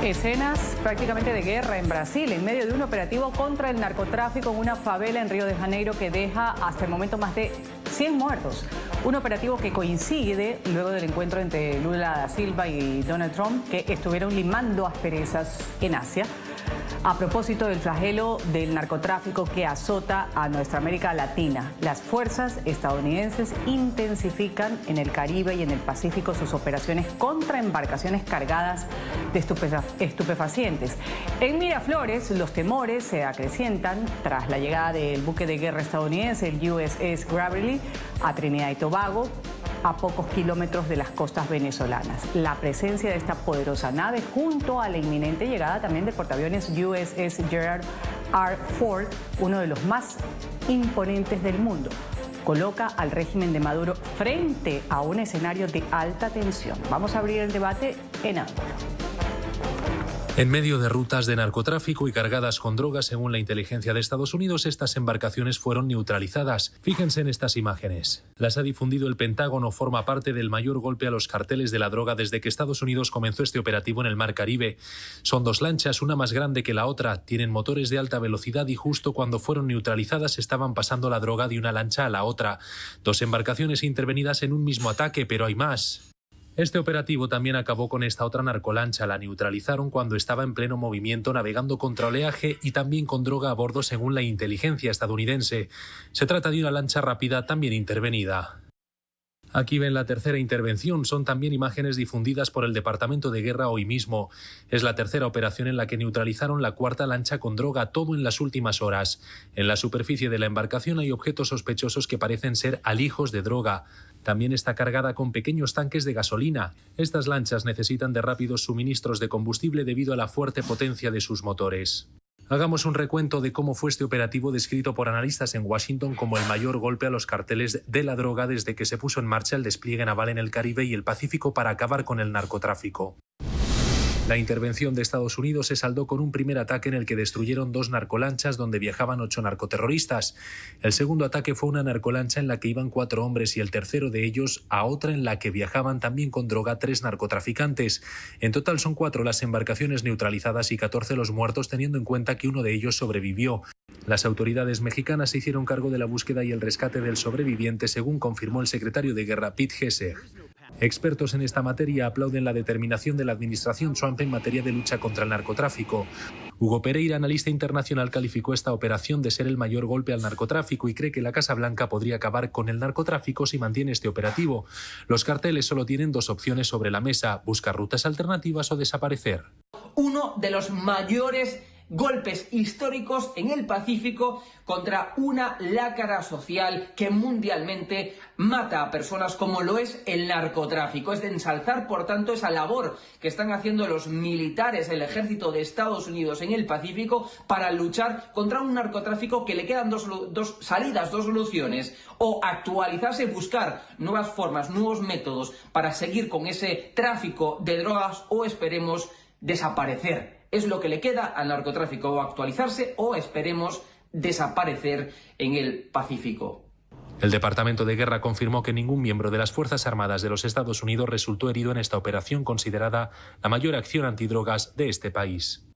Escenas prácticamente de guerra en Brasil, en medio de un operativo contra el narcotráfico en una favela en Río de Janeiro que deja hasta el momento más de 100 muertos. Un operativo que coincide luego del encuentro entre Lula da Silva y Donald Trump, que estuvieron limando asperezas en Asia. A propósito del flagelo del narcotráfico que azota a nuestra América Latina, las fuerzas estadounidenses intensifican en el Caribe y en el Pacífico sus operaciones contra embarcaciones cargadas de estupefacientes. En Miraflores, los temores se acrecientan tras la llegada del buque de guerra estadounidense, el USS Gravely, a Trinidad y Tobago, a pocos kilómetros de las costas venezolanas. La presencia de esta poderosa nave junto a la inminente llegada también del portaaviones USS Gerald R. Ford, uno de los más imponentes del mundo, coloca al régimen de Maduro frente a un escenario de alta tensión. Vamos a abrir el debate en ángulo. En medio de rutas de narcotráfico y cargadas con drogas, según la inteligencia de Estados Unidos, estas embarcaciones fueron neutralizadas. Fíjense en estas imágenes. Las ha difundido el Pentágono, forma parte del mayor golpe a los carteles de la droga desde que Estados Unidos comenzó este operativo en el Mar Caribe. Son dos lanchas, una más grande que la otra, tienen motores de alta velocidad y justo cuando fueron neutralizadas estaban pasando la droga de una lancha a la otra. Dos embarcaciones intervenidas en un mismo ataque, pero hay más. Este operativo también acabó con esta otra narcolancha. La neutralizaron cuando estaba en pleno movimiento navegando contra oleaje y también con droga a bordo, según la inteligencia estadounidense. Se trata de una lancha rápida también intervenida. Aquí ven la tercera intervención. Son también imágenes difundidas por el Departamento de Guerra hoy mismo. Es la tercera operación en la que neutralizaron la cuarta lancha con droga, todo en las últimas horas. En la superficie de la embarcación hay objetos sospechosos que parecen ser alijos de droga. También está cargada con pequeños tanques de gasolina. Estas lanchas necesitan de rápidos suministros de combustible debido a la fuerte potencia de sus motores. Hagamos un recuento de cómo fue este operativo descrito por analistas en Washington como el mayor golpe a los carteles de la droga desde que se puso en marcha el despliegue naval en el Caribe y el Pacífico para acabar con el narcotráfico. La intervención de Estados Unidos se saldó con un primer ataque en el que destruyeron dos narcolanchas donde viajaban 8 narcoterroristas. El segundo ataque fue una narcolancha en la que iban 4 hombres y el tercero de ellos a otra en la que viajaban también con droga 3 narcotraficantes. En total son 4 las embarcaciones neutralizadas y 14 los muertos, teniendo en cuenta que uno de ellos sobrevivió. Las autoridades mexicanas se hicieron cargo de la búsqueda y el rescate del sobreviviente, según confirmó el secretario de Guerra Pete Hegseth. Expertos en esta materia aplauden la determinación de la administración Trump en materia de lucha contra el narcotráfico. Hugo Pereira, analista internacional, calificó esta operación de ser el mayor golpe al narcotráfico y cree que la Casa Blanca podría acabar con el narcotráfico si mantiene este operativo. Los carteles solo tienen 2 opciones sobre la mesa: buscar rutas alternativas o desaparecer. Uno de los mayores golpes históricos en el Pacífico contra una lacra social que mundialmente mata a personas, como lo es el narcotráfico. Es de ensalzar, por tanto, esa labor que están haciendo los militares, el ejército de Estados Unidos en el Pacífico para luchar contra un narcotráfico que le quedan dos salidas, 2 soluciones: o actualizarse, buscar nuevas formas, nuevos métodos para seguir con ese tráfico de drogas, o esperemos desaparecer. Es lo que le queda al narcotráfico: o actualizarse o esperemos desaparecer en el Pacífico. El Departamento de Guerra confirmó que ningún miembro de las Fuerzas Armadas de los Estados Unidos resultó herido en esta operación, considerada la mayor acción antidrogas de este país.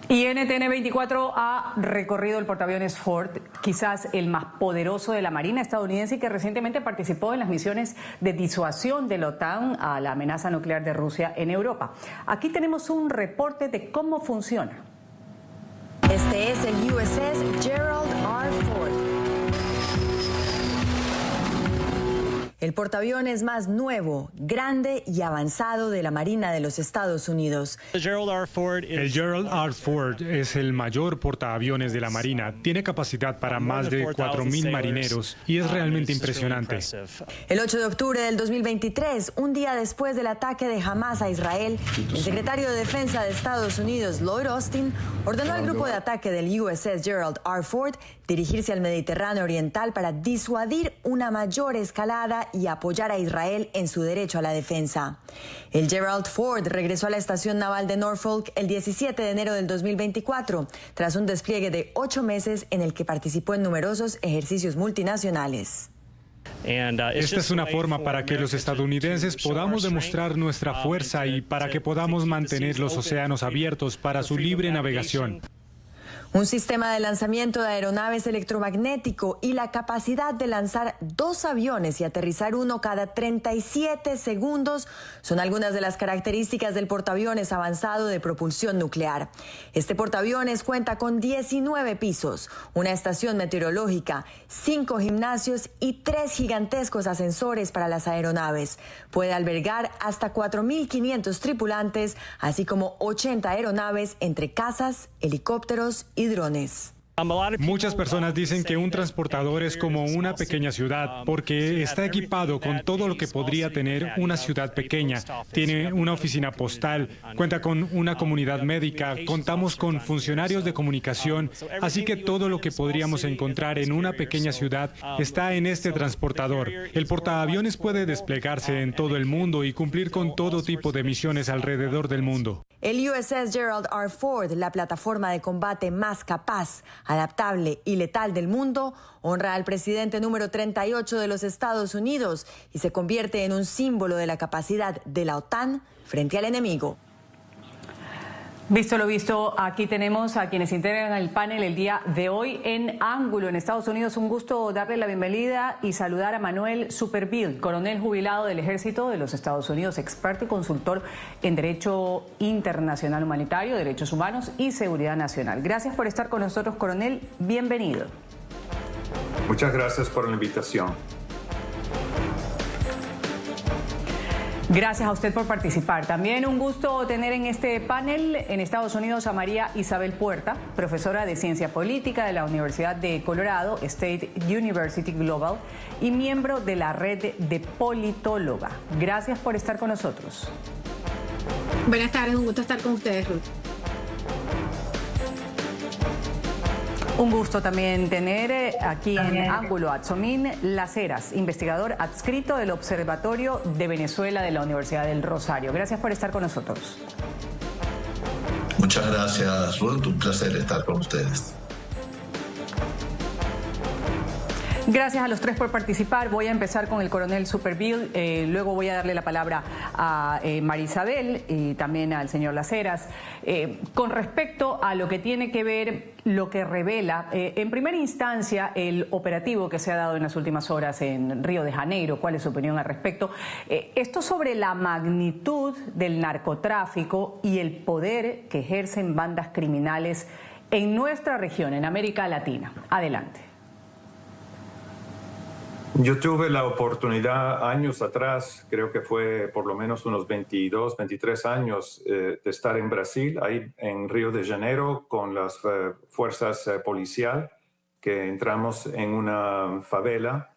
Y NTN 24 ha recorrido el portaaviones Ford, quizás el más poderoso de la Marina estadounidense y que recientemente participó en las misiones de disuasión de la OTAN a la amenaza nuclear de Rusia en Europa. Aquí tenemos un reporte de cómo funciona. Este es el USS Gerald R. Ford. El portaaviones más nuevo, grande y avanzado de la Marina de los Estados Unidos. El Gerald R. Ford es el mayor portaaviones de la Marina. Tiene capacidad para más de 4.000 marineros y es realmente impresionante. El 8 de octubre del 2023, un día después del ataque de Hamas a Israel, el secretario de Defensa de Estados Unidos, Lloyd Austin, ordenó al grupo de ataque del USS Gerald R. Ford dirigirse al Mediterráneo Oriental para disuadir una mayor escalada y apoyar a Israel en su derecho a la defensa. El Gerald Ford regresó a la estación naval de Norfolk el 17 de enero del 2024, tras un despliegue de 8 meses en el que participó en numerosos ejercicios multinacionales. Esta es una forma para que los estadounidenses podamos demostrar nuestra fuerza y para que podamos mantener los océanos abiertos para su libre navegación. Un sistema de lanzamiento de aeronaves electromagnético y la capacidad de lanzar 2 aviones y aterrizar uno cada 37 segundos son algunas de las características del portaaviones avanzado de propulsión nuclear. Este portaaviones cuenta con 19 pisos, una estación meteorológica, 5 gimnasios y 3 gigantescos ascensores para las aeronaves. Puede albergar hasta 4.500 tripulantes, así como 80 aeronaves entre cazas, helicópteros y drones. Muchas personas dicen que un transportador es como una pequeña ciudad porque está equipado con todo lo que podría tener una ciudad pequeña. Tiene una oficina postal, cuenta con una comunidad médica, contamos con funcionarios de comunicación, así que todo lo que podríamos encontrar en una pequeña ciudad está en este transportador. El portaaviones puede desplegarse en todo el mundo y cumplir con todo tipo de misiones alrededor del mundo. El USS Gerald R. Ford, la plataforma de combate más capaz, adaptable y letal del mundo, honra al presidente número 38 de los Estados Unidos y se convierte en un símbolo de la capacidad de la OTAN frente al enemigo. Visto lo visto, aquí tenemos a quienes integran el panel el día de hoy en Ángulo, en Estados Unidos. Un gusto darle la bienvenida y saludar a Manuel Supervielle, coronel jubilado del Ejército de los Estados Unidos, experto y consultor en Derecho Internacional Humanitario, Derechos Humanos y Seguridad Nacional. Gracias por estar con nosotros, coronel. Bienvenido. Muchas gracias por la invitación. Gracias a usted por participar. También un gusto tener en este panel en Estados Unidos a María Isabel Puerta, profesora de Ciencia Política de la Universidad de Colorado, State University Global, y miembro de la red de Politóloga. Gracias por estar con nosotros. Buenas tardes, un gusto estar con ustedes, Ruth. Un gusto también tener aquí en Ángulo a Tzomín Laceras, investigador adscrito del Observatorio de Venezuela de la Universidad del Rosario. Gracias por estar con nosotros. Muchas gracias, Ruth. Un placer estar con ustedes. Gracias a los tres por participar. Voy a empezar con el coronel Supervielle, luego voy a darle la palabra a María Isabel y también al señor Laceras. Con respecto a lo que tiene que ver, lo que revela, en primera instancia, el operativo que se ha dado en las últimas horas en Río de Janeiro, ¿cuál es su opinión al respecto? Esto sobre la magnitud del narcotráfico y el poder que ejercen bandas criminales en nuestra región, en América Latina. Adelante. Yo tuve la oportunidad años atrás, creo que fue por lo menos unos 22, 23 años, de estar en Brasil, ahí en Río de Janeiro, con las fuerzas policiales, que entramos en una favela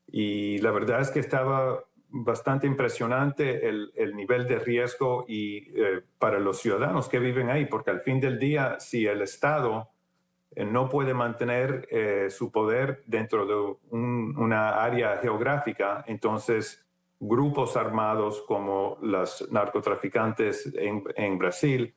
y la verdad es que estaba bastante impresionante el nivel de riesgo y para los ciudadanos que viven ahí, porque al fin del día, si el Estado no puede mantener su poder dentro de una área geográfica, entonces grupos armados como los narcotraficantes en Brasil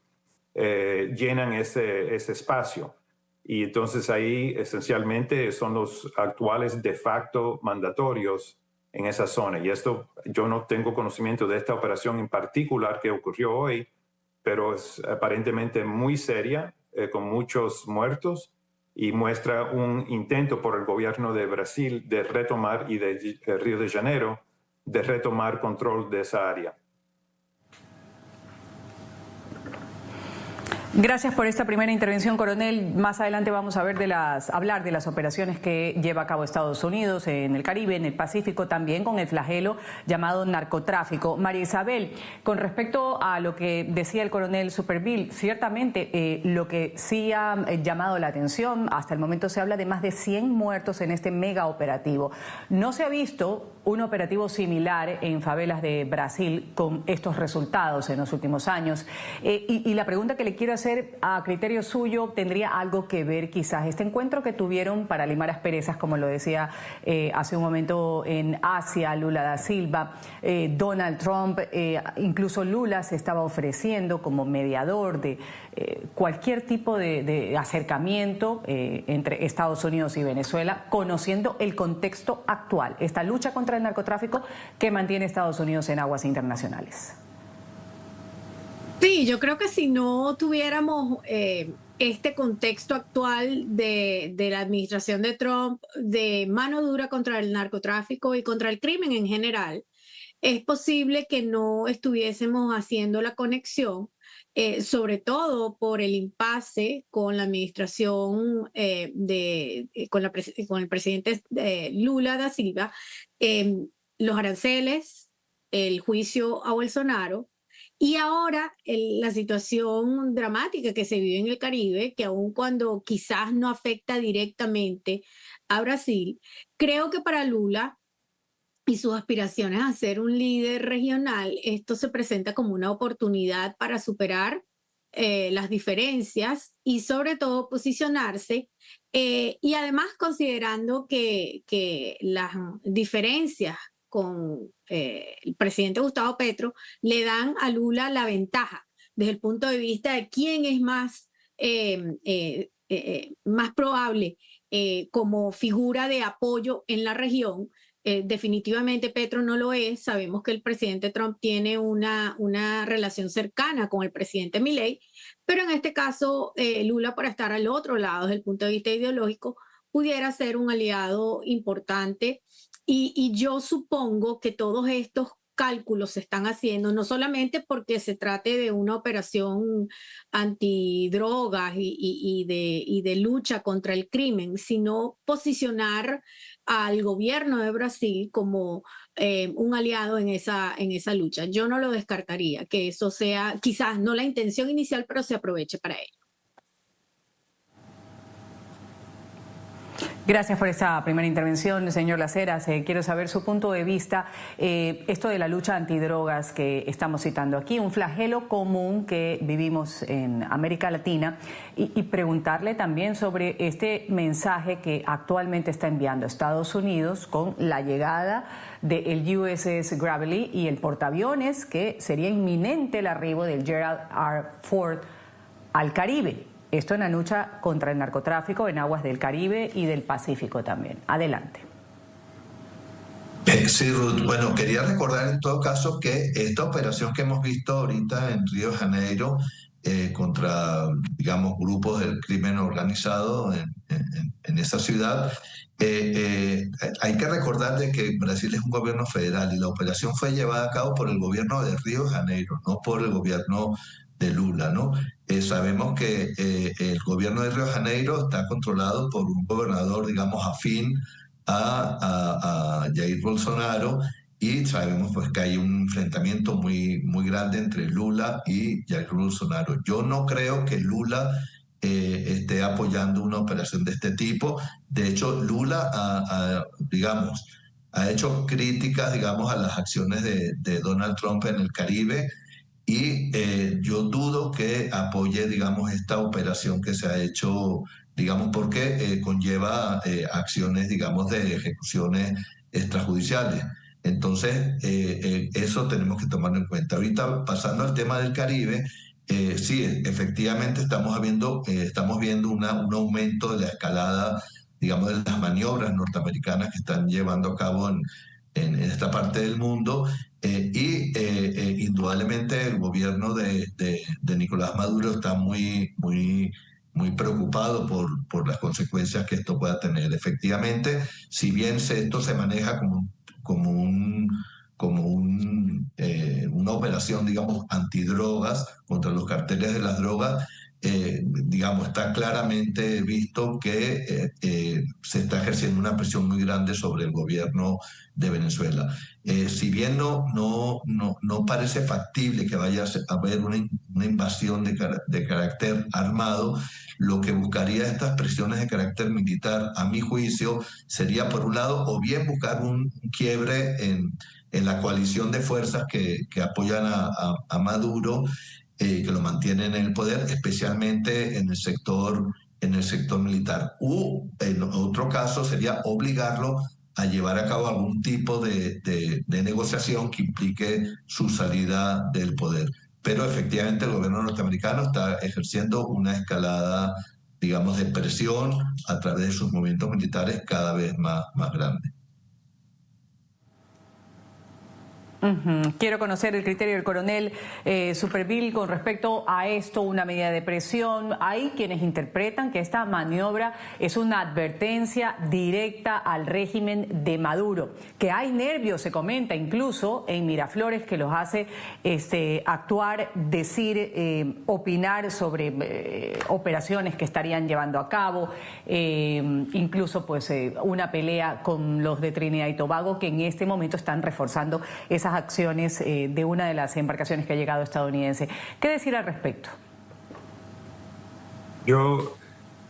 llenan ese espacio. Y entonces ahí esencialmente son los actuales de facto mandatorios en esa zona. Y esto, yo no tengo conocimiento de esta operación en particular que ocurrió hoy, pero es aparentemente muy seria, con muchos muertos, y muestra un intento por el gobierno de Brasil de retomar, y de Río de Janeiro, de retomar control de esa área. Gracias por esta primera intervención, coronel. Más adelante vamos a hablar de las operaciones que lleva a cabo Estados Unidos en el Caribe, en el Pacífico, también con el flagelo llamado narcotráfico. María Isabel, con respecto a lo que decía el coronel Supervielle, ciertamente lo que sí ha llamado la atención, hasta el momento se habla de más de 100 muertos en este mega operativo. No se ha visto un operativo similar en favelas de Brasil con estos resultados en los últimos años. Y la pregunta que le quiero hacer, a criterio suyo, ¿tendría algo que ver quizás este encuentro que tuvieron para limar asperezas, como lo decía hace un momento en Asia, Lula da Silva, Donald Trump, incluso Lula se estaba ofreciendo como mediador de cualquier tipo de acercamiento entre Estados Unidos y Venezuela, conociendo el contexto actual, esta lucha contra el narcotráfico que mantiene Estados Unidos en aguas internacionales? Sí, yo creo que si no tuviéramos este contexto actual de la administración de Trump, de mano dura contra el narcotráfico y contra el crimen en general, es posible que no estuviésemos haciendo la conexión, sobre todo por el impasse con la administración con el presidente Lula da Silva, los aranceles, el juicio a Bolsonaro. Y ahora la situación dramática que se vive en el Caribe, que aun cuando quizás no afecta directamente a Brasil, creo que para Lula y sus aspiraciones a ser un líder regional, esto se presenta como una oportunidad para superar las diferencias y sobre todo posicionarse, y además considerando que las diferencias con el presidente Gustavo Petro le dan a Lula la ventaja desde el punto de vista de quién es más probable como figura de apoyo en la región. Definitivamente Petro no lo es. Sabemos que el presidente Trump tiene una relación cercana con el presidente Milei, pero en este caso Lula, por estar al otro lado desde el punto de vista ideológico, pudiera ser un aliado importante. Y yo supongo que todos estos cálculos se están haciendo no solamente porque se trate de una operación antidrogas y de lucha contra el crimen, sino posicionar al gobierno de Brasil como un aliado en esa lucha. Yo no lo descartaría, que eso sea quizás no la intención inicial, pero se aproveche para ello. Gracias por esta primera intervención, señor Las Heras. Quiero saber su punto de vista. Esto de la lucha antidrogas que estamos citando aquí, un flagelo común que vivimos en América Latina, y preguntarle también sobre este mensaje que actualmente está enviando Estados Unidos con la llegada del USS Gravely y el portaaviones, que sería inminente el arribo del Gerald R. Ford al Caribe. Esto en la lucha contra el narcotráfico en aguas del Caribe y del Pacífico también. Adelante. Sí, Ruth. Bueno, quería recordar en todo caso que esta operación que hemos visto ahorita en Río de Janeiro contra, digamos, grupos del crimen organizado en esa ciudad, hay que recordar de que Brasil es un gobierno federal y la operación fue llevada a cabo por el gobierno de Río de Janeiro, no por el gobierno de Lula, ¿no? Sabemos que el gobierno de Río de Janeiro está controlado por un gobernador, digamos, afín a Jair Bolsonaro, y sabemos pues que hay un enfrentamiento muy grande entre Lula y Jair Bolsonaro. Yo no creo que Lula esté apoyando una operación de este tipo. De hecho, Lula ha hecho críticas, digamos, a las acciones de Donald Trump en el Caribe, y yo dudo que apoye, digamos, esta operación que se ha hecho, digamos, porque conlleva acciones, digamos, de ejecuciones extrajudiciales. Entonces, eso tenemos que tomarlo en cuenta. Ahorita, pasando al tema del Caribe, sí, efectivamente estamos viendo un aumento de la escalada, digamos, de las maniobras norteamericanas que están llevando a cabo en esta parte del mundo. Indudablemente el gobierno de Nicolás Maduro está muy preocupado por las consecuencias que esto pueda tener. Efectivamente, si bien esto se maneja como una operación, digamos, antidrogas contra los carteles de las drogas, digamos, está claramente visto que se está ejerciendo una presión muy grande sobre el gobierno de Venezuela. Si bien no parece factible que vaya a haber una invasión de carácter armado, lo que buscaría estas presiones de carácter militar, a mi juicio, sería por un lado o bien buscar un quiebre en la coalición de fuerzas que apoyan a Maduro, que lo mantienen en el poder, especialmente en el sector militar. O en otro caso sería obligarlo a llevar a cabo algún tipo de negociación que implique su salida del poder. Pero efectivamente el gobierno norteamericano está ejerciendo una escalada, digamos, de presión a través de sus movimientos militares cada vez más grandes. Quiero conocer el criterio del coronel Supervielle con respecto a esto, una medida de presión. Hay quienes interpretan que esta maniobra es una advertencia directa al régimen de Maduro, que hay nervios, se comenta incluso en Miraflores, que los hace actuar, decir, opinar sobre operaciones que estarían llevando a cabo, incluso pues una pelea con los de Trinidad y Tobago, que en este momento están reforzando esas acciones de una de las embarcaciones que ha llegado estadounidense. ¿Qué decir al respecto? Yo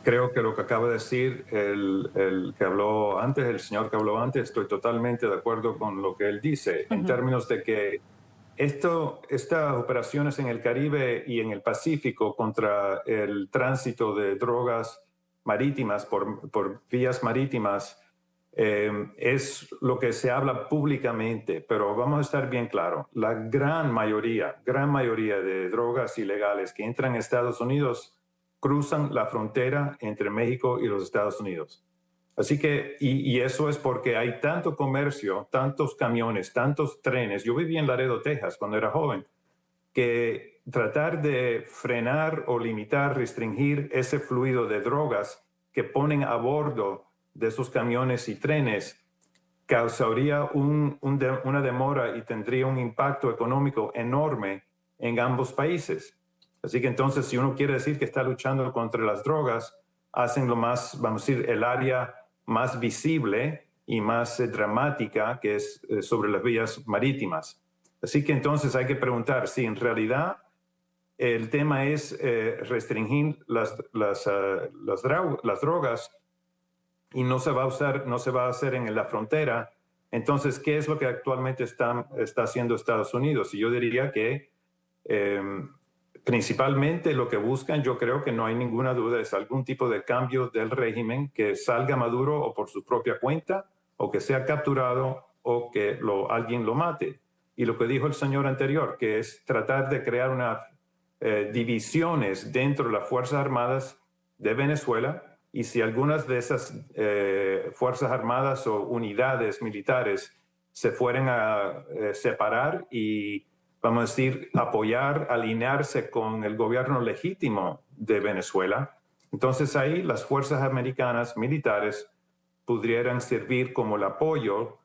creo que lo que acaba de decir el que habló antes, el señor que habló antes, estoy totalmente de acuerdo con lo que él dice, en términos de que estas operaciones en el Caribe y en el Pacífico contra el tránsito de drogas marítimas por vías marítimas es lo que se habla públicamente, pero vamos a estar bien claros, la gran mayoría de drogas ilegales que entran a Estados Unidos cruzan la frontera entre México y los Estados Unidos. Así que, y eso es porque hay tanto comercio, tantos camiones, tantos trenes. Yo viví en Laredo, Texas, cuando era joven, que tratar de frenar o limitar, restringir ese fluido de drogas que ponen a bordo de esos camiones y trenes causaría una demora y tendría un impacto económico enorme en ambos países. Así que entonces, si uno quiere decir que está luchando contra las drogas, hacen lo más, vamos a decir, el área más visible y más dramática, que es sobre las vías marítimas. Así que entonces hay que preguntar si en realidad el tema es restringir las drogas y no se va a hacer en la frontera. Entonces, ¿qué es lo que actualmente está haciendo Estados Unidos? Y yo diría que principalmente lo que buscan, yo creo que no hay ninguna duda, es algún tipo de cambio del régimen, que salga Maduro o por su propia cuenta, o que sea capturado, o que alguien lo mate. Y lo que dijo el señor anterior, que es tratar de crear unas divisiones dentro de las Fuerzas Armadas de Venezuela. Y si algunas de esas Fuerzas Armadas o unidades militares se fueran a separar y, vamos a decir, apoyar, alinearse con el gobierno legítimo de Venezuela, entonces ahí las fuerzas americanas militares pudieran servir como el apoyo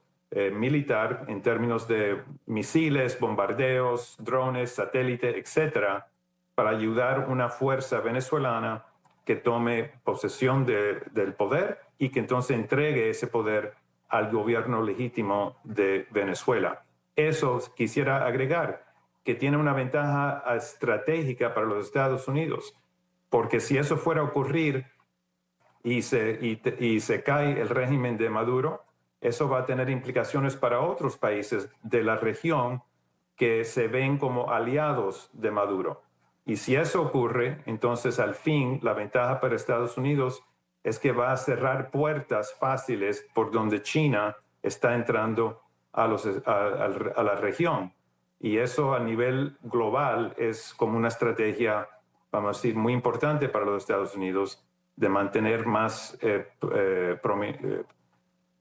militar en términos de misiles, bombardeos, drones, satélite, etcétera, para ayudar a una fuerza venezolana que tome posesión del poder y que entonces entregue ese poder al gobierno legítimo de Venezuela. Eso quisiera agregar, que tiene una ventaja estratégica para los Estados Unidos, porque si eso fuera a ocurrir y se cae el régimen de Maduro, eso va a tener implicaciones para otros países de la región que se ven como aliados de Maduro. Y si eso ocurre, entonces al fin la ventaja para Estados Unidos es que va a cerrar puertas fáciles por donde China está entrando a la región. Y eso a nivel global es como una estrategia, vamos a decir, muy importante para los Estados Unidos de mantener más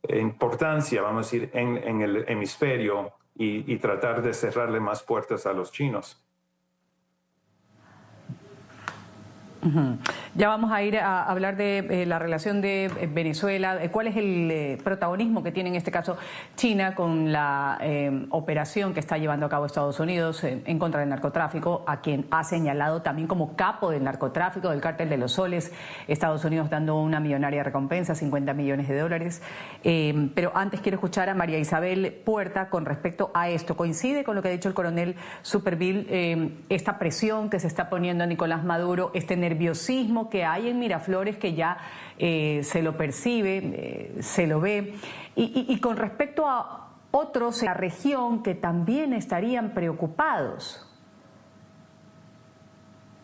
importancia, vamos a decir, en el hemisferio y tratar de cerrarle más puertas a los chinos. Ya vamos a ir a hablar de la relación de Venezuela. ¿Cuál es el protagonismo que tiene en este caso China con la operación que está llevando a cabo Estados Unidos en contra del narcotráfico, a quien ha señalado también como capo del narcotráfico, del cártel de los soles, Estados Unidos dando una millonaria recompensa, $50 millones. Pero antes quiero escuchar a María Isabel Puerta con respecto a esto. ¿Coincide con lo que ha dicho el coronel Superville, esta presión que se está poniendo a Nicolás Maduro, este nerviosismo que hay en Miraflores, que ya se lo percibe, se lo ve, y con respecto a otros en la región que también estarían preocupados?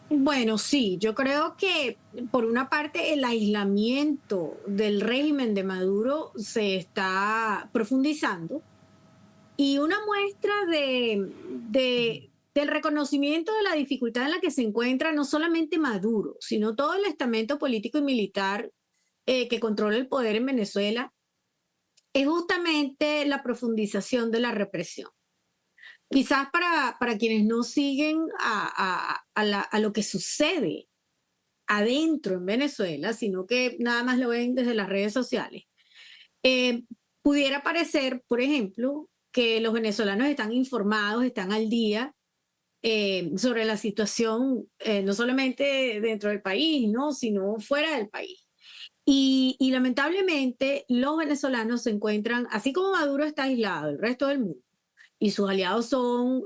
Bueno, sí, yo creo que por una parte el aislamiento del régimen de Maduro se está profundizando, y una muestra del reconocimiento de la dificultad en la que se encuentra no solamente Maduro, sino todo el estamento político y militar que controla el poder en Venezuela, es justamente la profundización de la represión. Quizás para quienes no siguen a lo que sucede adentro en Venezuela, sino que nada más lo ven desde las redes sociales, pudiera parecer, por ejemplo, que los venezolanos están informados, están al día sobre la situación, no solamente dentro del país, ¿no?, sino fuera del país. Y lamentablemente los venezolanos se encuentran, así como Maduro está aislado del resto del mundo, y sus aliados son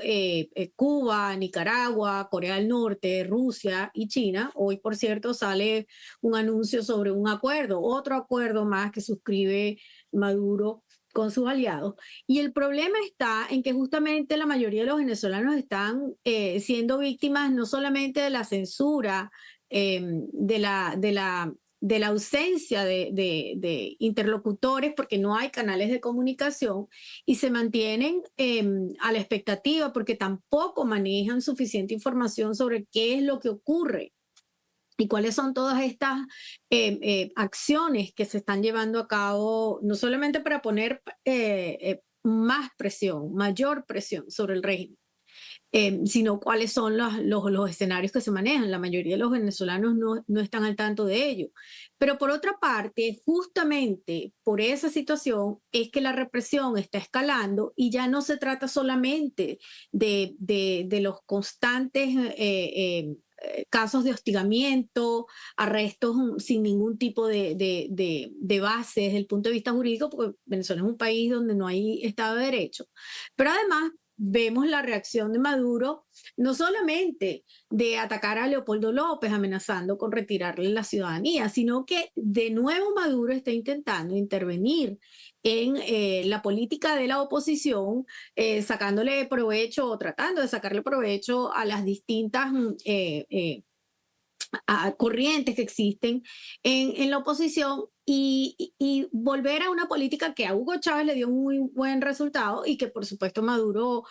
Cuba, Nicaragua, Corea del Norte, Rusia y China. Hoy, por cierto, sale un anuncio sobre un acuerdo, otro acuerdo más que suscribe Maduro con sus aliados. Y el problema está en que justamente la mayoría de los venezolanos están siendo víctimas no solamente de la censura, de la ausencia de interlocutores, porque no hay canales de comunicación, y se mantienen a la expectativa porque tampoco manejan suficiente información sobre qué es lo que ocurre y cuáles son todas estas acciones que se están llevando a cabo, no solamente para poner más presión, mayor presión sobre el régimen, sino cuáles son los escenarios que se manejan. La mayoría de los venezolanos no están al tanto de ello. Pero por otra parte, justamente por esa situación es que la represión está escalando, y ya no se trata solamente de los constantes casos de hostigamiento, arrestos sin ningún tipo de base desde el punto de vista jurídico, porque Venezuela es un país donde no hay Estado de Derecho. Pero además vemos la reacción de Maduro, no solamente de atacar a Leopoldo López amenazando con retirarle la ciudadanía, sino que de nuevo Maduro está intentando intervenir en la política de la oposición, sacándole provecho o tratando de sacarle provecho a las distintas corrientes que existen en la oposición, y volver a una política que a Hugo Chávez le dio un muy buen resultado, y que por supuesto Maduro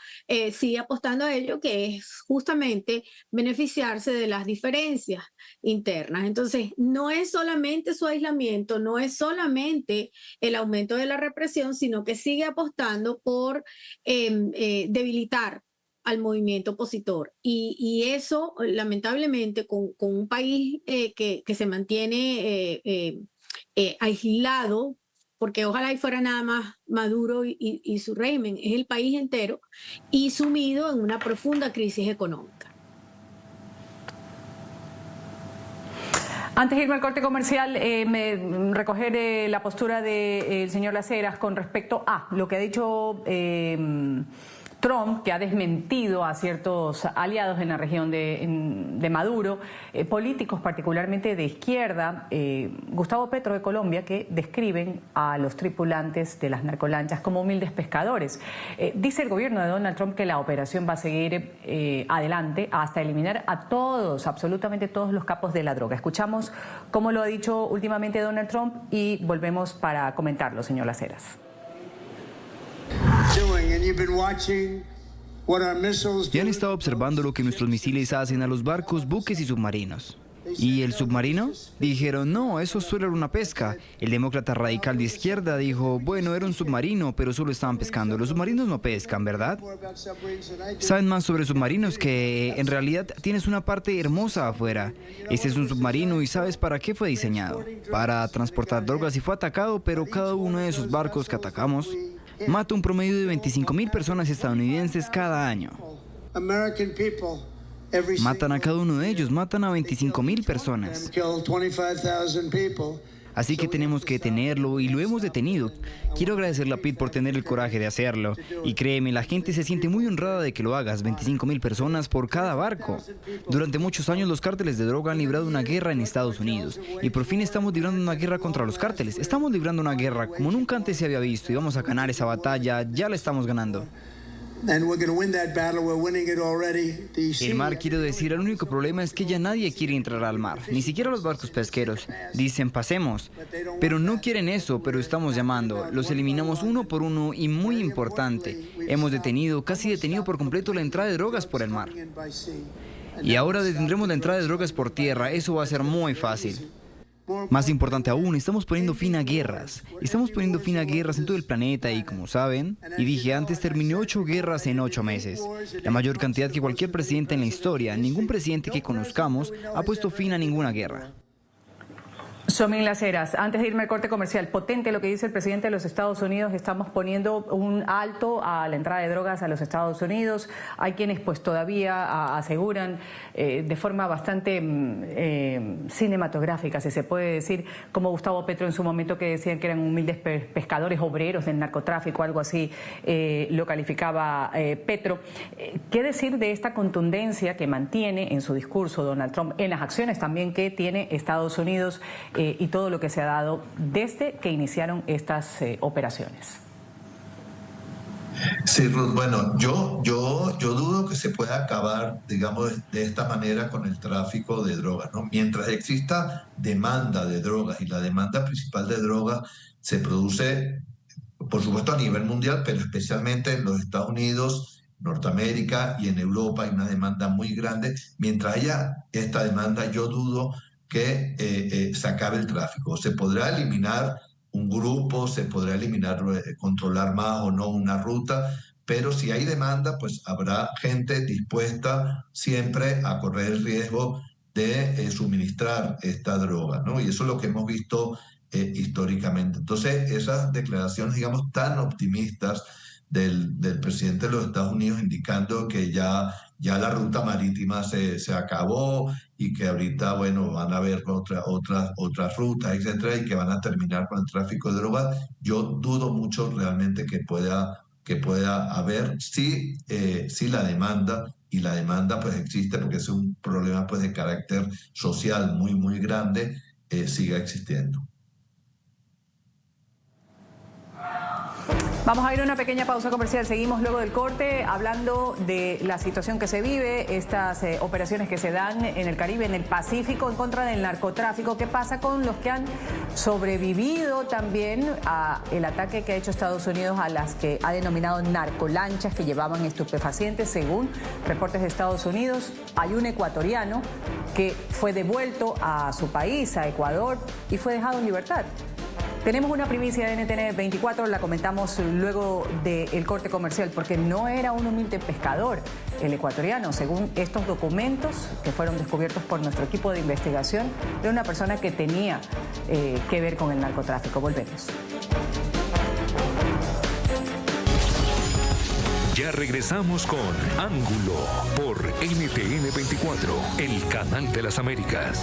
sigue apostando a ello, que es justamente beneficiarse de las diferencias internas. Entonces, no es solamente su aislamiento, no es solamente el aumento de la represión, sino que sigue apostando por debilitar al movimiento opositor. Y eso, lamentablemente, con un país que se mantiene aislado, porque ojalá y fuera nada más Maduro y su régimen, es el país entero, y sumido en una profunda crisis económica. Antes de irme al corte comercial, recoger la postura del señor Las Heras con respecto a lo que ha dicho Trump, que ha desmentido a ciertos aliados en la región de Maduro, políticos particularmente de izquierda, Gustavo Petro de Colombia, que describen a los tripulantes de las narcolanchas como humildes pescadores. Dice el gobierno de Donald Trump que la operación va a seguir adelante hasta eliminar a todos, absolutamente todos los capos de la droga. Escuchamos cómo lo ha dicho últimamente Donald Trump y volvemos para comentarlo, señor Las Heras. Ya han estado observando lo que nuestros misiles hacen a los barcos, buques y submarinos. ¿Y el submarino? Dijeron, no, eso solo era una pesca. El demócrata radical de izquierda dijo, bueno, era un submarino, pero solo estaban pescando. Los submarinos no pescan, ¿verdad? Saben más sobre submarinos que en realidad tienes una parte hermosa afuera. Este es un submarino y ¿sabes para qué fue diseñado? Para transportar drogas y fue atacado, pero cada uno de esos barcos que atacamos mata un promedio de 25,000 personas estadounidenses cada año. Matan a cada uno de ellos, matan a 25,000 personas. Así que tenemos que detenerlo y lo hemos detenido. Quiero agradecerle a Pete por tener el coraje de hacerlo. Y créeme, la gente se siente muy honrada de que lo hagas, 25,000 personas por cada barco. Durante muchos años los cárteles de droga han librado una guerra en Estados Unidos. Y por fin estamos librando una guerra contra los cárteles. Estamos librando una guerra como nunca antes se había visto y vamos a ganar esa batalla, ya la estamos ganando. El mar, quiero decir, el único problema es que ya nadie quiere entrar al mar, ni siquiera los barcos pesqueros. Dicen, pasemos, pero no quieren eso, pero estamos llamando. Los eliminamos uno por uno y muy importante, hemos casi detenido por completo la entrada de drogas por el mar. Y ahora detendremos la entrada de drogas por tierra, eso va a ser muy fácil. Más importante aún, estamos poniendo fin a guerras. Estamos poniendo fin a guerras en todo el planeta y, como saben, y dije antes, terminé 8 guerras en 8 meses. La mayor cantidad que cualquier presidente en la historia. Ningún presidente que conozcamos ha puesto fin a ninguna guerra. Somin Las Heras, antes de irme al corte comercial, potente lo que dice el presidente de los Estados Unidos, estamos poniendo un alto a la entrada de drogas a los Estados Unidos. Hay quienes pues todavía aseguran de forma bastante cinematográfica, si se puede decir, como Gustavo Petro en su momento, que decían que eran humildes pescadores obreros del narcotráfico, algo así lo calificaba Petro. ¿Qué decir de esta contundencia que mantiene en su discurso Donald Trump, en las acciones también que tiene Estados Unidos y todo lo que se ha dado desde que iniciaron estas operaciones? Sí, Ruth, bueno, yo dudo que se pueda acabar, digamos, de esta manera con el tráfico de drogas, ¿no? Mientras exista demanda de drogas, y la demanda principal de drogas se produce, por supuesto, a nivel mundial, pero especialmente en los Estados Unidos, Norteamérica y en Europa hay una demanda muy grande. Mientras haya esta demanda, yo dudo que se acabe el tráfico. Se podrá eliminar un grupo, se podrá controlar más o no una ruta, pero si hay demanda, pues habrá gente dispuesta siempre a correr el riesgo de suministrar esta droga, ¿no? Y eso es lo que hemos visto históricamente. Entonces, esas declaraciones, digamos, tan optimistas del presidente de los Estados Unidos indicando que ya la ruta marítima se acabó y que ahorita, bueno, van a haber otras rutas, etcétera, y que van a terminar con el tráfico de drogas. Yo dudo mucho realmente que pueda haber, sí la demanda, y la demanda pues existe porque es un problema pues de carácter social muy, muy grande, siga existiendo. Vamos a ir a una pequeña pausa comercial. Seguimos luego del corte hablando de la situación que se vive, estas operaciones que se dan en el Caribe, en el Pacífico, en contra del narcotráfico. ¿Qué pasa con los que han sobrevivido también al ataque que ha hecho Estados Unidos a las que ha denominado narcolanchas que llevaban estupefacientes? Según reportes de Estados Unidos, hay un ecuatoriano que fue devuelto a su país, a Ecuador, y fue dejado en libertad. Tenemos una primicia de NTN 24, la comentamos luego del corte comercial, porque no era un humilde pescador el ecuatoriano. Según estos documentos que fueron descubiertos por nuestro equipo de investigación, era una persona que tenía que ver con el narcotráfico. Volvemos. Ya regresamos con Ángulo por NTN 24, el canal de las Américas.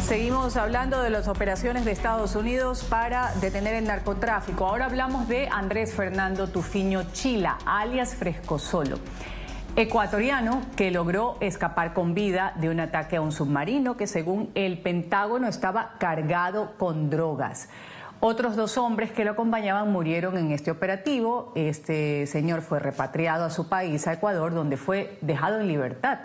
Seguimos hablando de las operaciones de Estados Unidos para detener el narcotráfico. Ahora hablamos de Andrés Fernando Tufiño Chila, alias Frescosolo, ecuatoriano que logró escapar con vida de un ataque a un submarino que, según el Pentágono, estaba cargado con drogas. Otros 2 hombres que lo acompañaban murieron en este operativo. Este señor fue repatriado a su país, a Ecuador, donde fue dejado en libertad.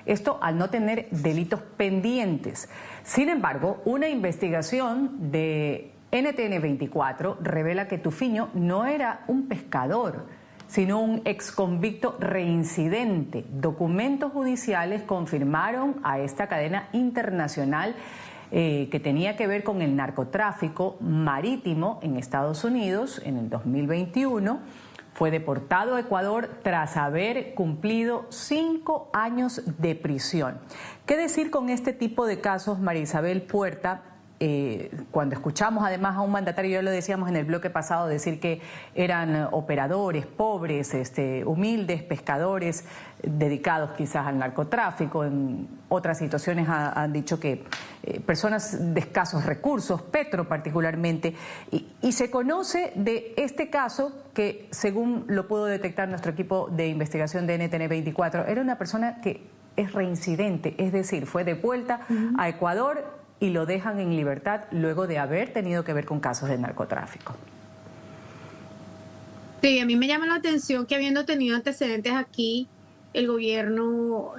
Esto al no tener delitos pendientes. Sin embargo, una investigación de NTN 24 revela que Tufiño no era un pescador, sino un exconvicto reincidente. Documentos judiciales confirmaron a esta cadena internacional que tenía que ver con el narcotráfico marítimo en Estados Unidos en el 2021. Fue deportado a Ecuador tras haber cumplido 5 años de prisión. ¿Qué decir con este tipo de casos, María Isabel Puerta? Cuando escuchamos además a un mandatario, ya lo decíamos en el bloque pasado, decir que eran operadores, pobres, humildes, pescadores, dedicados quizás al narcotráfico. En otras situaciones han dicho que personas de escasos recursos, Petro particularmente, y se conoce de este caso que, según lo pudo detectar nuestro equipo de investigación de NTN 24, era una persona que es reincidente, es decir, fue de vuelta a Ecuador y lo dejan en libertad luego de haber tenido que ver con casos de narcotráfico. Sí, a mí me llama la atención que, habiendo tenido antecedentes aquí, el gobierno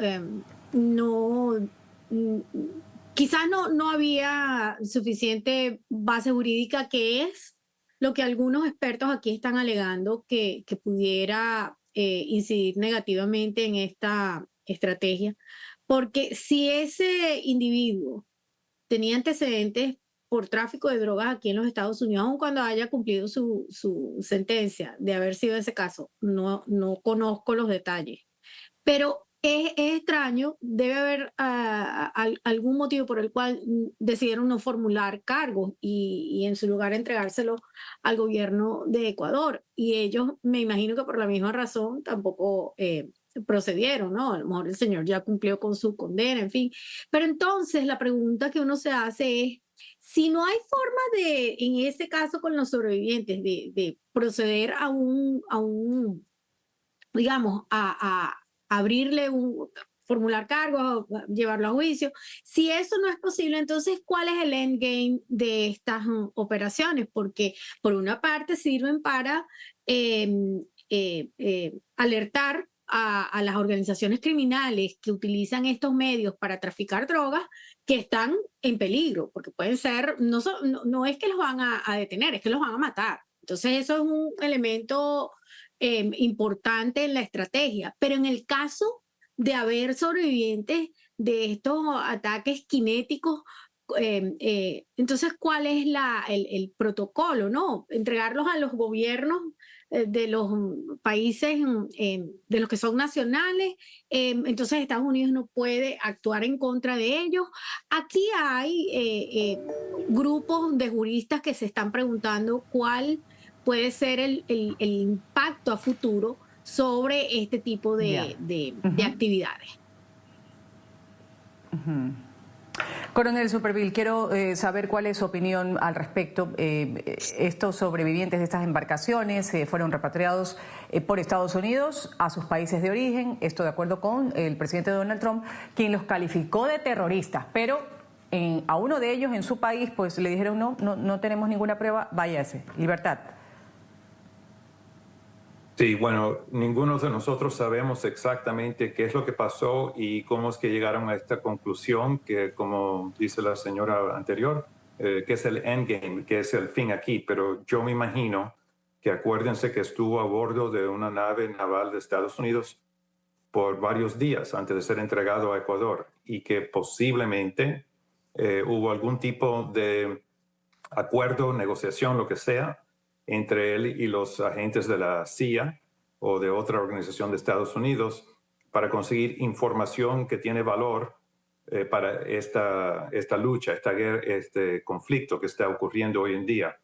quizás no había suficiente base jurídica, que es lo que algunos expertos aquí están alegando que pudiera incidir negativamente en esta estrategia. Porque si ese individuo tenía antecedentes por tráfico de drogas aquí en los Estados Unidos, aun cuando haya cumplido su sentencia de haber sido ese caso, no conozco los detalles. Pero es extraño, debe haber algún motivo por el cual decidieron no formular cargos y en su lugar entregárselo al gobierno de Ecuador. Y ellos, me imagino que por la misma razón, tampoco procedieron, ¿no? A lo mejor el señor ya cumplió con su condena, en fin. Pero entonces la pregunta que uno se hace es, si no hay forma de, en ese caso con los sobrevivientes, de proceder a digamos, a abrirle formular cargos, llevarlo a juicio. Si eso no es posible, entonces, ¿cuál es el endgame de estas operaciones? Porque por una parte sirven para alertar a las organizaciones criminales que utilizan estos medios para traficar drogas, que están en peligro, porque pueden ser, no es que los van a detener, es que los van a matar. Entonces eso es un elemento importante en la estrategia. Pero en el caso de haber sobrevivientes de estos ataques cinéticos, entonces, ¿cuál es el protocolo, no? Entregarlos a los gobiernos de los países de los que son nacionales, entonces Estados Unidos no puede actuar en contra de ellos. Aquí hay grupos de juristas que se están preguntando cuál puede ser el impacto a futuro sobre este tipo de actividades. Coronel Supervielle, quiero saber cuál es su opinión al respecto. Estos sobrevivientes de estas embarcaciones fueron repatriados por Estados Unidos a sus países de origen, esto de acuerdo con el presidente Donald Trump, quien los calificó de terroristas, pero a uno de ellos en su país pues le dijeron no tenemos ninguna prueba, váyase, libertad. Sí, bueno, ninguno de nosotros sabemos exactamente qué es lo que pasó y cómo es que llegaron a esta conclusión, que como dice la señora anterior, que es el endgame, que es el fin aquí. Pero yo me imagino que acuérdense que estuvo a bordo de una nave naval de Estados Unidos por varios días antes de ser entregado a Ecuador y que posiblemente hubo algún tipo de acuerdo, negociación, lo que sea, entre él y los agentes de la CIA o de otra organización de Estados Unidos para conseguir información que tiene valor para esta lucha, esta guerra, este conflicto que está ocurriendo hoy en día.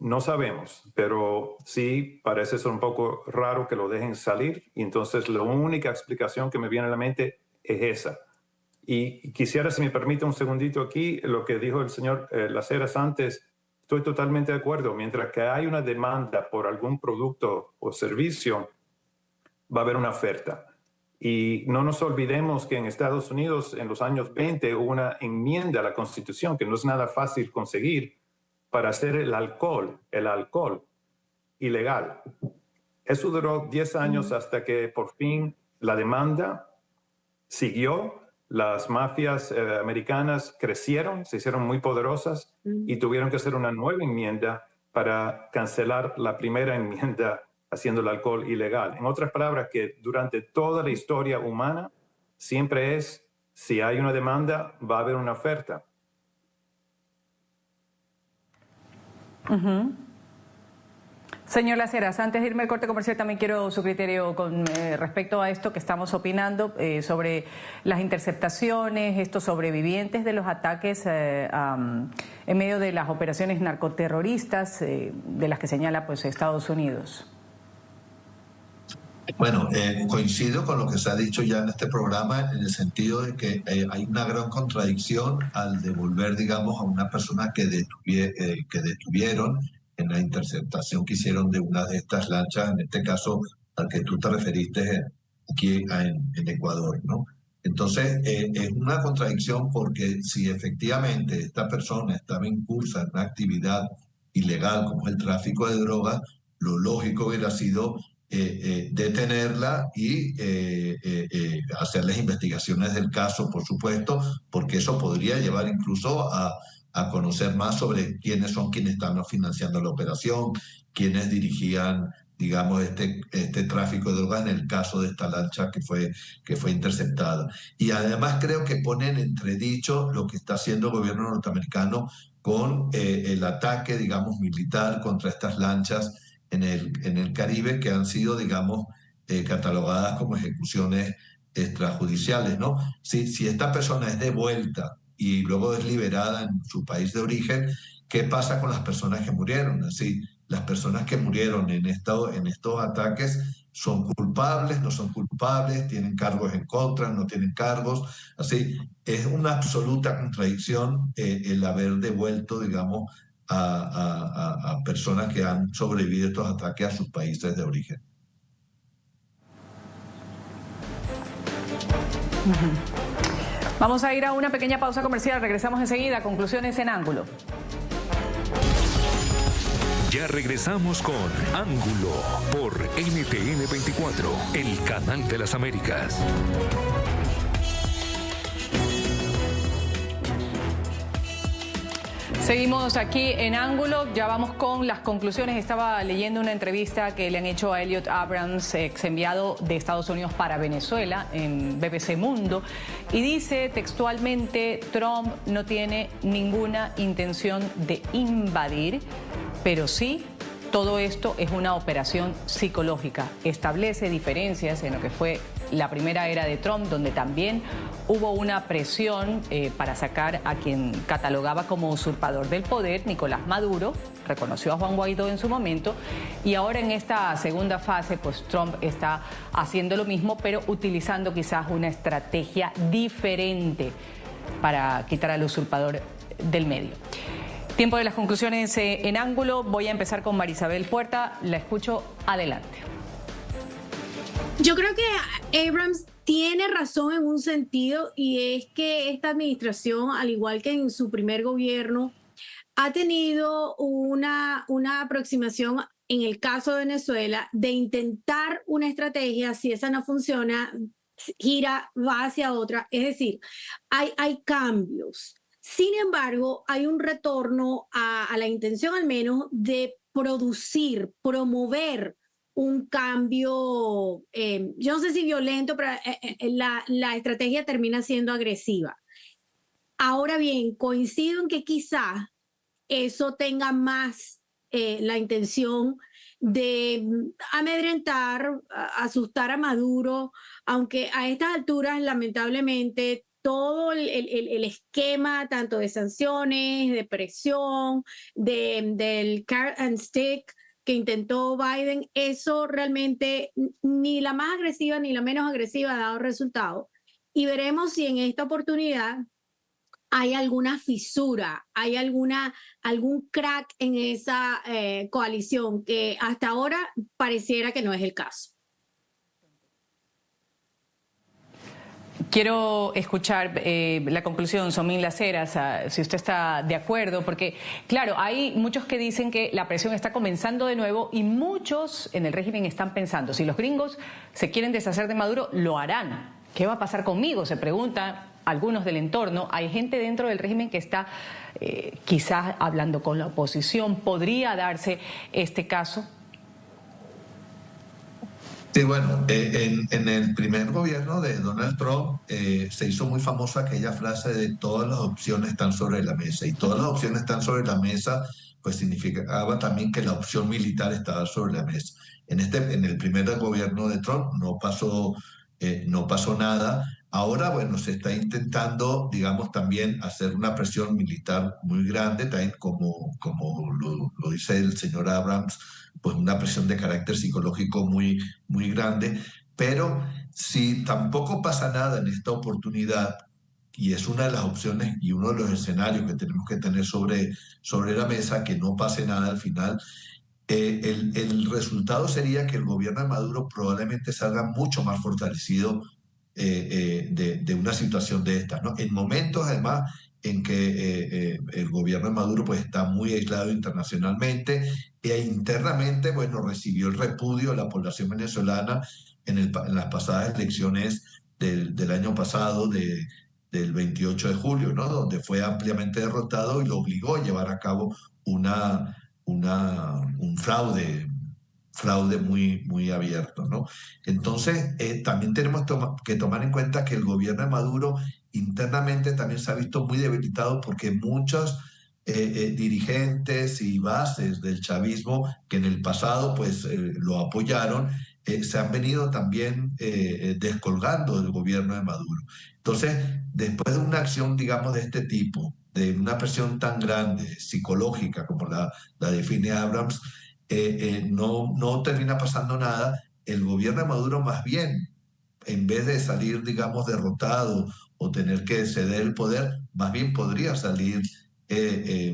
No sabemos, pero sí parece ser un poco raro que lo dejen salir, y entonces la única explicación que me viene a la mente es esa. Y quisiera, si me permite un segundito aquí, lo que dijo el señor Las Heras antes. Estoy totalmente de acuerdo. Mientras que hay una demanda por algún producto o servicio, va a haber una oferta. Y no nos olvidemos que en Estados Unidos, en los años 20, hubo una enmienda a la Constitución, que no es nada fácil conseguir, para hacer el alcohol ilegal. Eso duró 10 años hasta que por fin la demanda siguió. Las mafias americanas crecieron, se hicieron muy poderosas y tuvieron que hacer una nueva enmienda para cancelar la primera enmienda haciendo el alcohol ilegal. En otras palabras, que durante toda la historia humana siempre es, si hay una demanda, va a haber una oferta. Señor Las Heras, antes de irme al corte comercial también quiero su criterio con respecto a esto que estamos opinando sobre las interceptaciones, estos sobrevivientes de los ataques en medio de las operaciones narcoterroristas de las que señala pues Estados Unidos. Bueno, coincido con lo que se ha dicho ya en este programa en el sentido de que hay una gran contradicción al devolver, digamos, a una persona que detuvieron en la interceptación que hicieron de una de estas lanchas, en este caso al que tú te referiste aquí en Ecuador, ¿no? Entonces, es una contradicción porque si efectivamente esta persona estaba incursa en una actividad ilegal como es el tráfico de drogas, lo lógico hubiera sido detenerla y hacer las investigaciones del caso, por supuesto, porque eso podría llevar incluso a conocer más sobre quiénes son quienes están financiando la operación, quiénes dirigían, digamos, este tráfico de drogas en el caso de esta lancha que fue interceptada. Y además creo que pone en entredicho lo que está haciendo el gobierno norteamericano con el ataque, digamos, militar contra estas lanchas en el Caribe, que han sido, digamos, catalogadas como ejecuciones extrajudiciales, ¿no? Si esta persona es devuelta y luego es liberada en su país de origen, ¿qué pasa con las personas que murieron? Así, las personas que murieron en estos ataques son culpables, no son culpables, tienen cargos en contra, no tienen cargos. Así, es una absoluta contradicción el haber devuelto, digamos, a personas que han sobrevivido a estos ataques a sus países de origen. Vamos a ir a una pequeña pausa comercial, regresamos enseguida, conclusiones en ángulo. Ya regresamos con Ángulo por NTN 24, el canal de las Américas. Seguimos aquí en Ángulo, ya vamos con las conclusiones. Estaba leyendo una entrevista que le han hecho a Elliot Abrams, ex enviado de Estados Unidos para Venezuela, en BBC Mundo, y dice textualmente: Trump no tiene ninguna intención de invadir, pero sí, todo esto es una operación psicológica. Establece diferencias en lo que fue la primera era de Trump, donde también hubo una presión para sacar a quien catalogaba como usurpador del poder, Nicolás Maduro, reconoció a Juan Guaidó en su momento, y ahora en esta segunda fase, pues Trump está haciendo lo mismo, pero utilizando quizás una estrategia diferente para quitar al usurpador del medio. Tiempo de las conclusiones en Ángulo. Voy a empezar con Marisabel Puerta. La escucho. Adelante. Yo creo que Abrams tiene razón en un sentido, y es que esta administración, al igual que en su primer gobierno, ha tenido una aproximación, en el caso de Venezuela, de intentar una estrategia. Si esa no funciona, gira, va hacia otra. Es decir, hay cambios. Sin embargo, hay un retorno a la intención, al menos, de promover un cambio, yo no sé si violento, pero la estrategia termina siendo agresiva. Ahora bien, coincido en que quizás eso tenga más la intención de amedrentar, asustar a Maduro, aunque a estas alturas, lamentablemente, todo el esquema, tanto de sanciones, de presión, del carrot and stick que intentó Biden, eso realmente ni la más agresiva ni la menos agresiva ha dado resultado. Y veremos si en esta oportunidad hay alguna fisura, hay algún crack en esa coalición, que hasta ahora pareciera que no es el caso. Quiero escuchar la conclusión, Somín Las Heras, si usted está de acuerdo, porque, claro, hay muchos que dicen que la presión está comenzando de nuevo, y muchos en el régimen están pensando: si los gringos se quieren deshacer de Maduro, lo harán. ¿Qué va a pasar conmigo?, se preguntan algunos del entorno. Hay gente dentro del régimen que está quizás hablando con la oposición. ¿Podría darse este caso? Sí, bueno, en el primer gobierno de Donald Trump se hizo muy famosa aquella frase de todas las opciones están sobre la mesa, y todas las opciones están sobre la mesa, pues significaba también que la opción militar estaba sobre la mesa. En el primer gobierno de Trump no pasó nada. Ahora, bueno, se está intentando, digamos, también hacer una presión militar muy grande, también como lo dice el señor Abrams, pues una presión de carácter psicológico muy grande. Pero si tampoco pasa nada en esta oportunidad, y es una de las opciones y uno de los escenarios que tenemos que tener sobre la mesa, que no pase nada al final, el resultado sería que el gobierno de Maduro probablemente salga mucho más fortalecido de una situación de estas, ¿no? En momentos, además, en que el gobierno de Maduro pues, está muy aislado internacionalmente e internamente, bueno, recibió el repudio de la población venezolana en las pasadas elecciones del año pasado, del 28 de julio, ¿no? Donde fue ampliamente derrotado y lo obligó a llevar a cabo un fraude muy abierto, ¿no? Entonces, también tenemos que tomar en cuenta que el gobierno de Maduro internamente también se ha visto muy debilitado porque muchos dirigentes y bases del chavismo que en el pasado pues lo apoyaron, se han venido también descolgando del gobierno de Maduro. Entonces, después de una acción, digamos, de este tipo, de una presión tan grande, psicológica, como la define Abrams, no termina pasando nada. El gobierno de Maduro más bien, en vez de salir, digamos, derrotado o tener que ceder el poder, más bien podría salir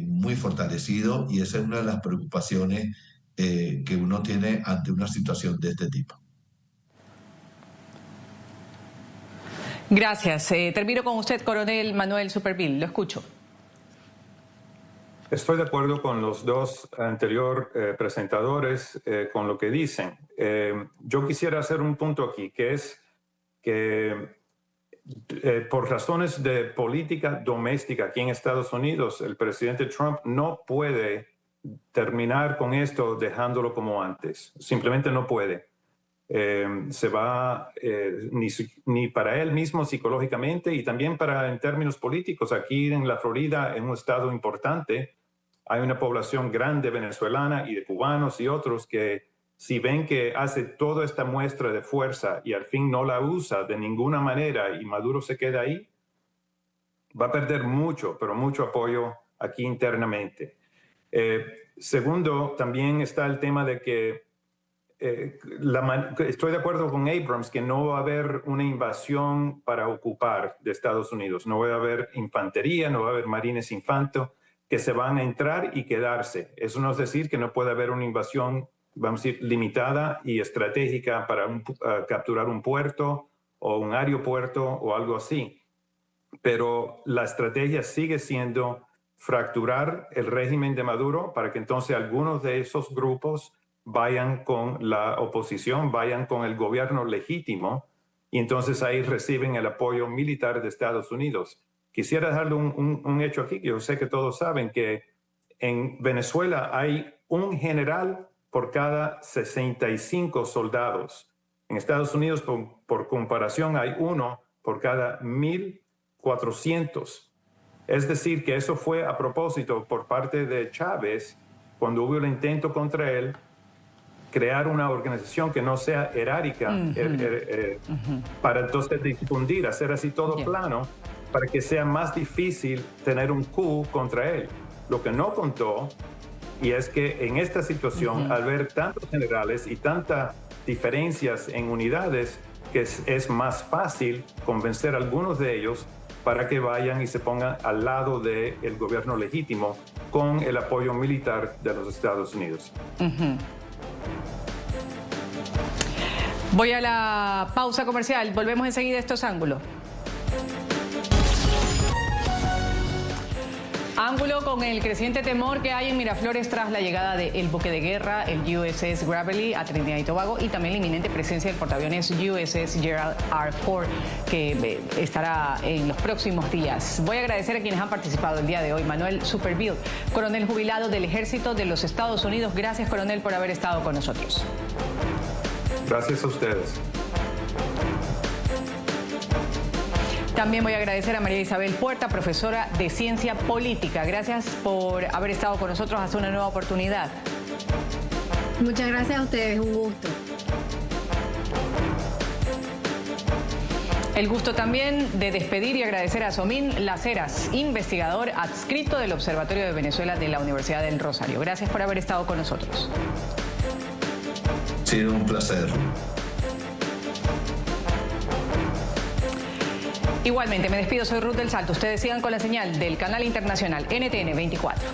muy fortalecido, y esa es una de las preocupaciones que uno tiene ante una situación de este tipo. Gracias. Termino con usted, coronel Manuel Supervielle. Lo escucho. Estoy de acuerdo con los dos anteriores presentadores con lo que dicen. Yo quisiera hacer un punto aquí, que es que por razones de política doméstica aquí en Estados Unidos, el presidente Trump no puede terminar con esto dejándolo como antes. Simplemente no puede. Se va ni para él mismo psicológicamente y también en términos políticos. Aquí en la Florida, en un estado importante, hay una población grande venezolana y de cubanos y otros que si ven que hace toda esta muestra de fuerza y al fin no la usa de ninguna manera y Maduro se queda ahí, va a perder mucho, pero mucho apoyo aquí internamente. Segundo, también está el tema de que estoy de acuerdo con Abrams que no va a haber una invasión para ocupar de Estados Unidos. No va a haber infantería, no va a haber marines infanto que se van a entrar y quedarse. Eso no es decir que no puede haber una invasión, vamos a decir, limitada y estratégica para capturar un puerto o un aeropuerto o algo así. Pero la estrategia sigue siendo fracturar el régimen de Maduro para que entonces algunos de esos grupos vayan con la oposición, vayan con el gobierno legítimo y entonces ahí reciben el apoyo militar de Estados Unidos. Quisiera dejarle un hecho aquí, que yo sé que todos saben que en Venezuela hay un general por cada 65 soldados. En Estados Unidos, por comparación, hay uno por cada 1.400. Es decir, que eso fue a propósito por parte de Chávez, cuando hubo el intento contra él, crear una organización que no sea erárica para entonces difundir, hacer así todo plano, para que sea más difícil tener un coup contra él. Lo que no contó, y es que en esta situación, al ver tantos generales y tantas diferencias en unidades, que es más fácil convencer a algunos de ellos para que vayan y se pongan al lado del gobierno legítimo con el apoyo militar de los Estados Unidos. Voy a la pausa comercial. Volvemos enseguida a estos ángulos. Ángulo con el creciente temor que hay en Miraflores tras la llegada del buque de guerra, el USS Gravely, a Trinidad y Tobago, y también la inminente presencia del portaaviones USS Gerald R. Ford, que estará en los próximos días. Voy a agradecer a quienes han participado el día de hoy. Manuel Supervielle, coronel jubilado del Ejército de los Estados Unidos. Gracias, coronel, por haber estado con nosotros. Gracias a ustedes. También voy a agradecer a María Isabel Puerta, profesora de Ciencia Política. Gracias por haber estado con nosotros hasta una nueva oportunidad. Muchas gracias a ustedes, un gusto. El gusto también de despedir y agradecer a Somín Las Heras, investigador adscrito del Observatorio de Venezuela de la Universidad del Rosario. Gracias por haber estado con nosotros. Sí, un placer. Igualmente, me despido, soy Ruth del Salto. Ustedes sigan con la señal del canal internacional NTN 24.